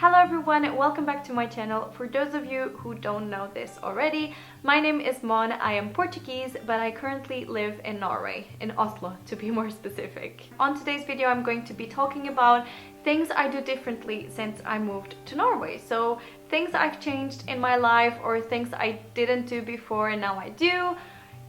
Hello everyone, welcome back to my channel. For those of you who don't know this already, my name is Mon. I am Portuguese, but I currently live in Norway, in Oslo to be more specific. On today's video I'm going to be talking about things I do differently since I moved to Norway. So things I've changed in my life or things I didn't do before and now I do.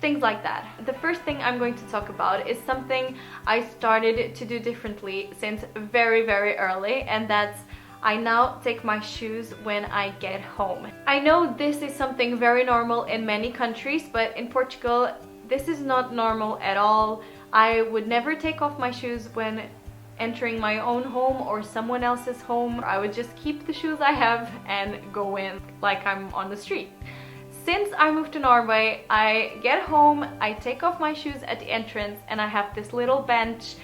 Things like that. The first thing I'm going to talk about is something I started to do differently since very early, and that's I now take my shoes when I get home. I know this is something very normal in many countries, but in Portugal this is not normal at all. I would never take off my shoes when entering my own home or someone else's home. I would just keep the shoes I have and go in like I'm on the street. Since I moved to Norway, I get home, I take off my shoes at the entrance, and I have this little bench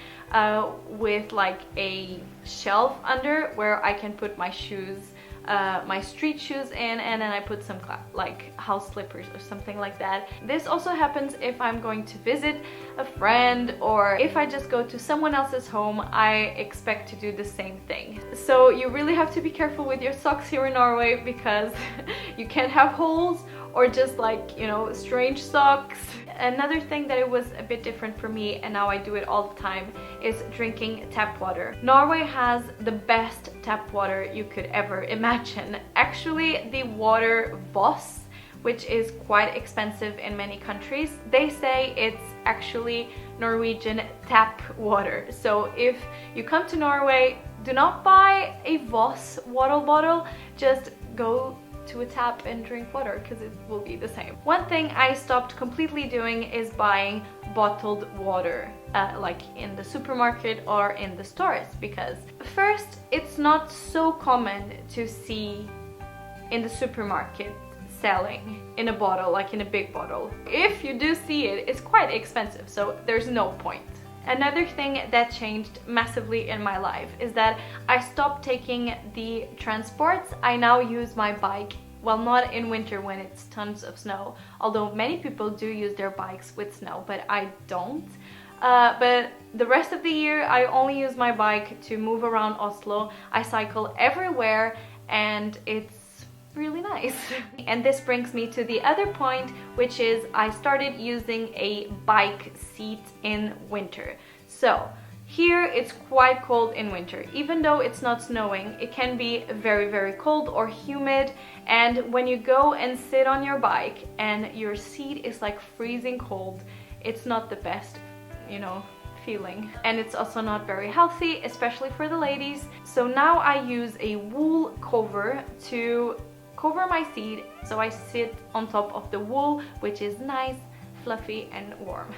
with like a shelf under where I can put my shoes, my street shoes in, and then I put some like house slippers or something like that. This also happens if I'm going to visit a friend or if I just go to someone else's home. I expect to do the same thing. So you really have to be careful with your socks here in Norway because you can't have holes or just like, you know, strange socks. Another thing that it was a bit different for me, and now I do it all the time, is drinking tap water. Norway has the best tap water you could ever imagine. Actually, the water Voss, which is quite expensive in many countries, they say it's actually Norwegian tap water. So if you come to Norway, do not buy a Voss water bottle, just go to a tap and drink water because it will be the same. One thing I stopped completely doing is buying bottled water like in the supermarket or in the stores, because first, it's not so common to see in the supermarket selling in a bottle, like in a big bottle. If you do see it, it's quite expensive, so there's no point. Another thing that changed massively in my life is that I stopped taking the transports. I now use my bike. Well, not in winter when it's tons of snow, although many people do use their bikes with snow, but I don't. But the rest of the year I only use my bike to move around Oslo. I cycle everywhere and it's really nice. And this brings me to the other point, which is I started using a bike seat in winter. So here it's quite cold in winter. Even though it's not snowing, it can be very cold or humid, and when you go and sit on your bike and your seat is like freezing cold, it's not the best, you know, feeling. And it's also not very healthy, especially for the ladies. So now I use a wool cover to cover my seat, so I sit on top of the wool, which is nice, fluffy and warm.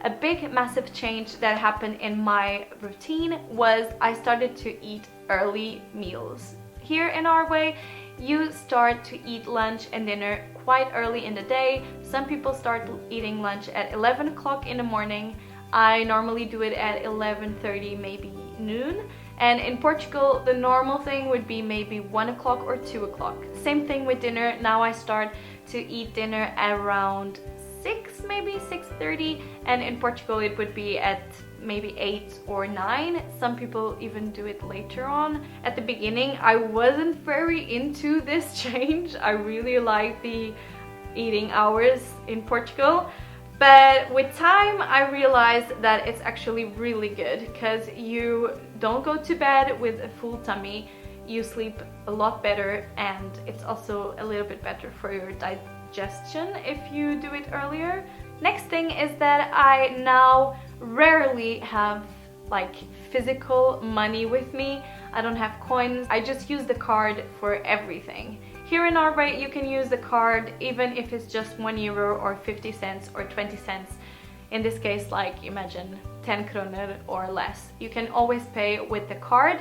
A big massive change that happened in my routine was I started to eat early meals. Here in Norway, you start to eat lunch and dinner quite early in the day. Some people start eating lunch at 11 o'clock in the morning. I normally do it at 11:30, maybe noon. And in Portugal, the normal thing would be maybe 1 o'clock or 2 o'clock. Same thing with dinner. Now I start to eat dinner at around 6, maybe 6:30. And in Portugal, it would be at maybe 8 or 9. Some people even do it later on. At the beginning, I wasn't very into this change. I really like the eating hours in Portugal. But with time, I realized that it's actually really good because you don't go to bed with a full tummy, you sleep a lot better, and it's also a little bit better for your digestion if you do it earlier. Next thing is that I now rarely have like physical money with me. I don't have coins. I just use the card for everything. Here in Norway, you can use the card even if it's just €1 or 50 cents or 20 cents. In this case, like imagine 10 kroner or less. You can always pay with the card,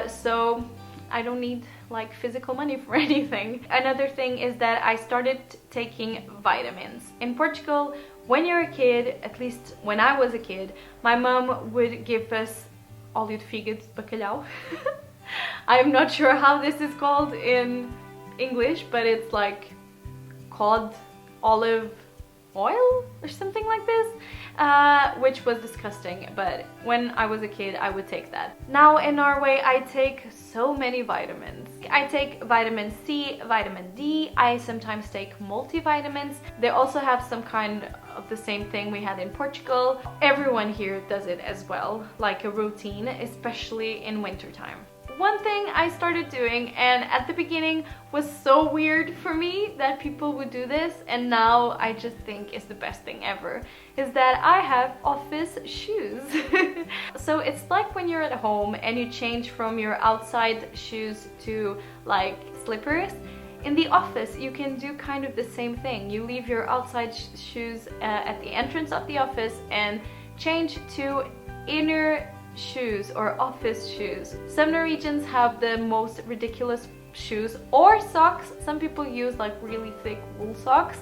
so I don't need like physical money for anything. Another thing is that I started taking vitamins. In Portugal, when you're a kid, at least when I was a kid, my mom would give us óleo de fígado de bacalhau. I'm not sure how this is called in English, but it's like cod, olive oil or something like this, which was disgusting, but when I was a kid I would take that. Now in Norway I take so many vitamins. I take vitamin C, vitamin D, I sometimes take multivitamins. They also have some kind of the same thing we had in Portugal. Everyone here does it as well, like a routine, especially in wintertime. One thing I started doing, and at the beginning was so weird for me that people would do this, and now I just think it's the best thing ever, is that I have office shoes. So it's like when you're at home and you change from your outside shoes to like slippers. In the office you can do kind of the same thing. You leave your outside shoes at the entrance of the office and change to inner shoes or office shoes. Some Norwegians have the most ridiculous shoes or socks. Some people use like really thick wool socks.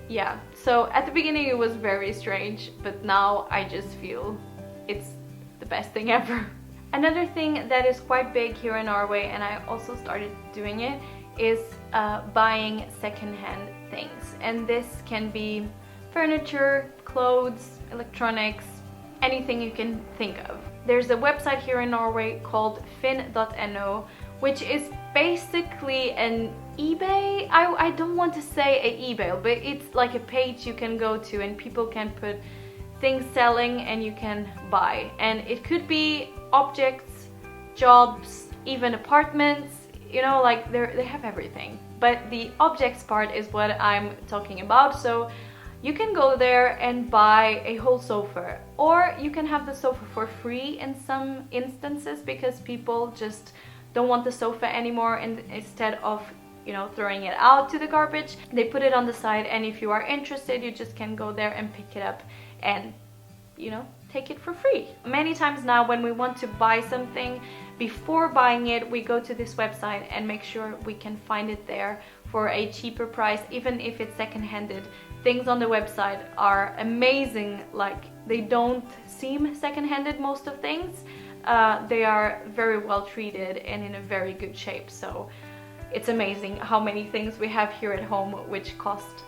Yeah, so at the beginning it was very strange, but now I just feel it's the best thing ever. Another thing that is quite big here in Norway, and I also started doing it, is buying secondhand things. And this can be furniture, clothes, electronics, anything you can think of. There's a website here in Norway called Finn.no, which is basically an eBay. I don't want to say an eBay, but it's like a page you can go to and people can put things selling and you can buy. And it could be objects, jobs, even apartments, you know, like they have everything. But the objects part is what I'm talking about. So you can go there and buy a whole sofa, or you can have the sofa for free in some instances because people just don't want the sofa anymore, and instead of, you know, throwing it out to the garbage, they put it on the side, and if you are interested you just can go there and pick it up and, you know, take it for free. Many times now when we want to buy something, before buying it we go to this website and make sure we can find it there for a cheaper price, even if it's second-handed. Things on the website are amazing, like they don't seem second-handed, most of things. They are very well treated and in a very good shape, so it's amazing how many things we have here at home which cost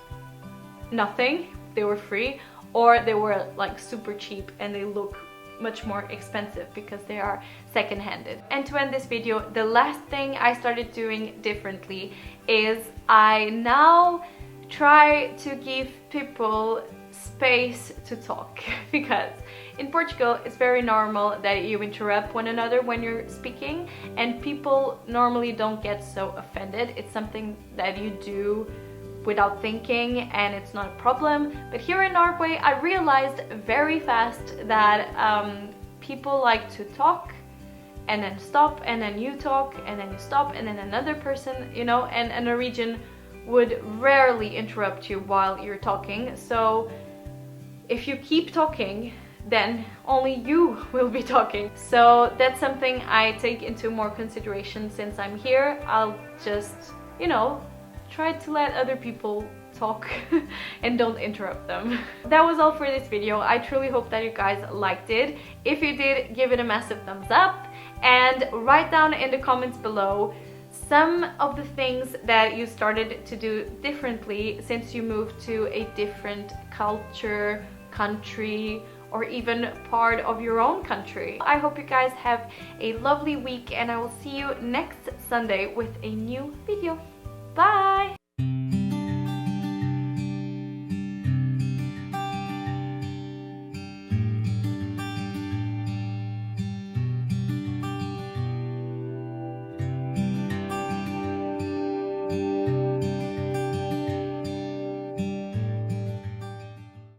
nothing, they were free, or they were like super cheap and they look much more expensive because they are second-handed. And to end this video, the last thing I started doing differently is I now try to give people space to talk, because in Portugal it's very normal that you interrupt one another when you're speaking, and people normally don't get so offended. It's something that you do without thinking and it's not a problem. But here in Norway I realized very fast that people like to talk and then stop, and then you talk and then you stop, and then another person, you know, and a Norwegian would rarely interrupt you while you're talking. So if you keep talking, then only you will be talking. So that's something I take into more consideration since I'm here. I'll just, you know, try to let other people talk and don't interrupt them. That was all for this video. I truly hope that you guys liked it. If you did, give it a massive thumbs up and write down in the comments below some of the things that you started to do differently since you moved to a different culture, country, or even part of your own country. I hope you guys have a lovely week, and I will see you next Sunday with a new video. Bye!